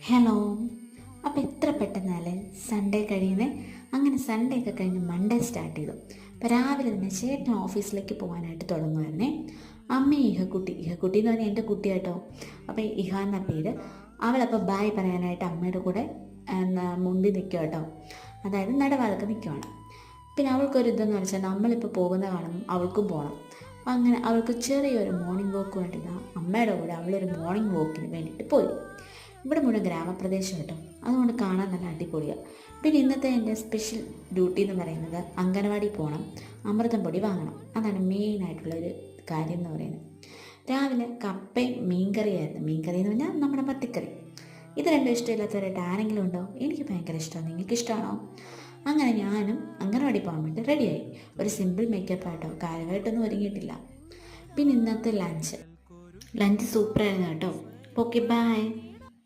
Hello. അപ്പോൾ എത്ര പെട്ടെന്നല്ലേ Sunday കഴിയുന്നത്. അങ്ങനെ സൺഡേ ഒക്കെ കഴിഞ്ഞ് മൺഡേ സ്റ്റാർട്ട് ചെയ്തു. അപ്പോൾ രാവിലെ തന്നെ ചേട്ടൻ ഓഫീസിലേക്ക് പോകാനായിട്ട് തുടങ്ങുമായിരുന്നേ. അമ്മയും ഇഹക്കുട്ടി എന്ന് പറഞ്ഞാൽ എൻ്റെ കുട്ടി കേട്ടോ. അപ്പോൾ ഇഹ എന്ന പേര്. അവളപ്പോൾ ബായ് പറയാനായിട്ട് അമ്മയുടെ കൂടെ മുമ്പിൽ നിൽക്കുക കേട്ടോ. അതായത് നടവാതൊക്കെ നിൽക്കുകയാണ്. പിന്നെ അവൾക്കൊരു ഇതെന്ന് വെച്ചാൽ നമ്മളിപ്പോൾ പോകുന്ന കാണുമ്പോൾ അവൾക്കും പോകണം. അങ്ങനെ അവൾക്ക് ചെറിയൊരു മോർണിംഗ് വാക്ക് വേണ്ടിയിട്ട് അമ്മയുടെ കൂടെ അവളൊരു മോർണിംഗ് വാക്കിന് വേണ്ടിയിട്ട് പോയി. ഇവിടെ മുഴുവൻ ഗ്രാമപ്രദേശം കേട്ടോ, അതുകൊണ്ട് കാണാൻ നല്ല അടിപൊളിയാണ്. പിന്നെ ഇന്നത്തെ എൻ്റെ സ്പെഷ്യൽ ഡ്യൂട്ടി എന്ന് പറയുന്നത് അംഗനവാടി പോകണം, അമൃതം പൊടി വാങ്ങണം. അതാണ് മെയിനായിട്ടുള്ളൊരു കാര്യം എന്ന് പറയുന്നത്. രാവിലെ കപ്പയും മീൻകറിയായിരുന്നു. മീൻകറി എന്ന് പറഞ്ഞാൽ നമ്മുടെ പത്തിക്കറി. ഇത് രണ്ടും ഇഷ്ടമില്ലാത്തവരായിട്ട് ആരെങ്കിലും ഉണ്ടോ? എനിക്ക് ഭയങ്കര ഇഷ്ടമാണ്. നിങ്ങൾക്ക് ഇഷ്ടമാണോ? അങ്ങനെ ഞാനും അംഗനവാടി പോകാൻ വേണ്ടി റെഡിയായി. ഒരു സിമ്പിൾ മേക്കപ്പ് ആയിട്ടോ, കാര്യമായിട്ടൊന്നും ഒരുങ്ങിയിട്ടില്ല. പിന്നെ ഇന്നത്തെ ലഞ്ച് സൂപ്പറായിരുന്നു കേട്ടോ. Okay, by.